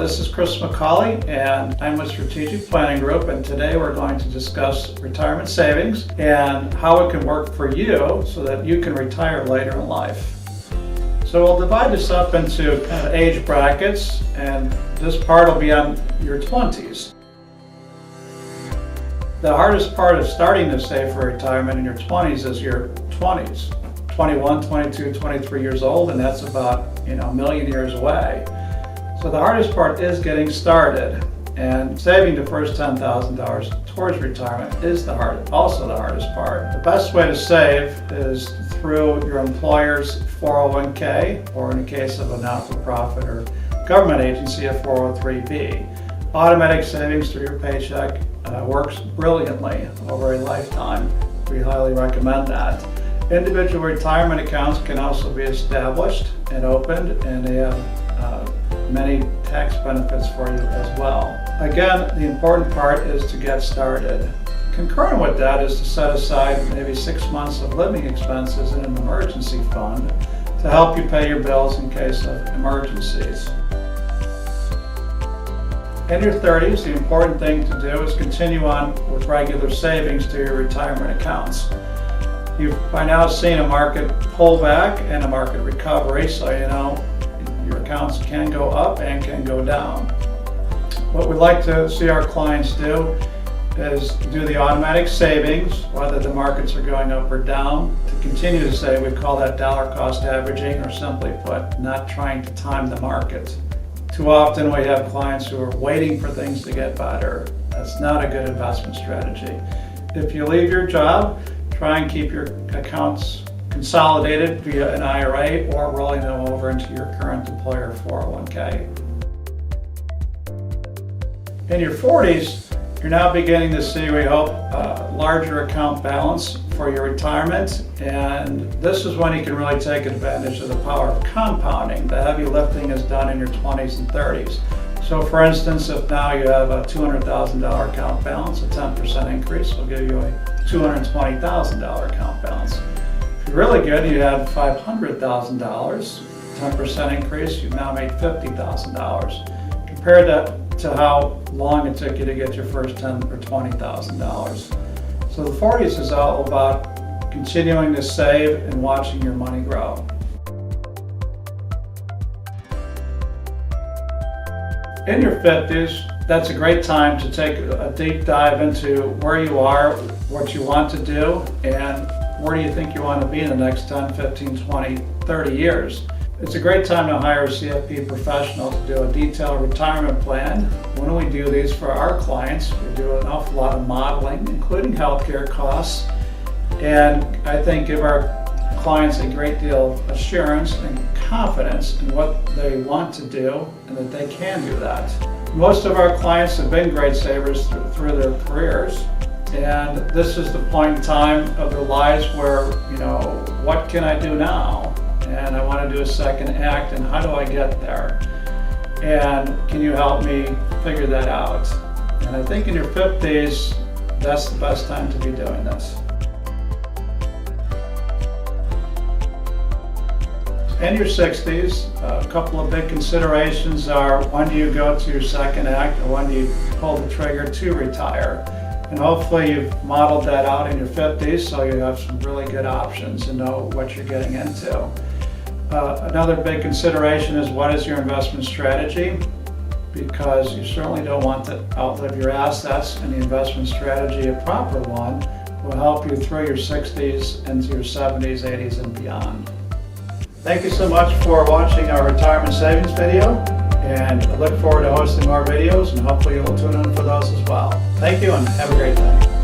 This is Chris McCauley, and I'm with Strategic Planning Group, and today we're going to discuss retirement savings and how it can work for you so that you can retire later in life. So we'll divide this up into kind of age brackets, and this part will be on your 20s. The hardest part of starting to save for retirement in your 20s is your 20s. 21, 22, 23 years old, and that's about a million years away. So the hardest part is getting started, and saving the first $10,000 towards retirement is also the hardest part. The best way to save is through your employer's 401k, or in the case of a not-for-profit or government agency, a 403b. Automatic savings through your paycheck works brilliantly over a lifetime. We highly recommend that. Individual retirement accounts can also be established and opened, and they have many tax benefits for you as well. Again, the important part is to get started. Concurrent with that is to set aside maybe 6 months of living expenses in an emergency fund to help you pay your bills in case of emergencies. In your 30s, the important thing to do is continue on with regular savings to your retirement accounts. You've by now seen a market pullback and a market recovery, so you know your accounts can go up and can go down. What we like to see our clients do is do the automatic savings, whether the markets are going up or down, to continue to save. We call that dollar cost averaging, or simply put, not trying to time the market. Too often we have clients who are waiting for things to get better. That's not a good investment strategy. If you leave your job, try and keep your accounts consolidated via an IRA or rolling them over into your current employer 401k. In your 40s, you're now beginning to see, we hope, a larger account balance for your retirement, and this is when you can really take advantage of the power of compounding. The heavy lifting is done in your 20s and 30s. So for instance, if now you have a $200,000 account balance, a 10% increase will give you a $220,000 account balance. If you're really good, you have $500,000, 10% increase, you've now made $50,000. Compare that to how long it took you to get your first $10,000 or $20,000. So the 40s is all about continuing to save and watching your money grow. In your 50s, that's a great time to take a deep dive into where you are, what you want to do, and where do you think you want to be in the next 10, 15, 20, 30 years. It's a great time to hire a CFP professional to do a detailed retirement plan. When we do these for our clients, we do an awful lot of modeling, including healthcare costs, and I think give our clients a great deal of assurance and confidence in what they want to do and that they can do that. Most of our clients have been great savers through their careers, and this is the point in time of their lives where, what can I do now? And I want to do a second act, and how do I get there? And can you help me figure that out? And I think in your 50s, that's the best time to be doing this. In your 60s, a couple of big considerations are, when do you go to your second act, or when do you pull the trigger to retire? And hopefully you've modeled that out in your 50s, so you have some really good options and know what you're getting into. Another big consideration is, what is your investment strategy? Because you certainly don't want to outlive your assets, and the investment strategy, a proper one, will help you through your 60s into your 70s, 80s, and beyond. Thank you so much for watching our retirement savings video, and I look forward to hosting more videos, and hopefully you'll tune in for those as well. Thank you, and have a great day.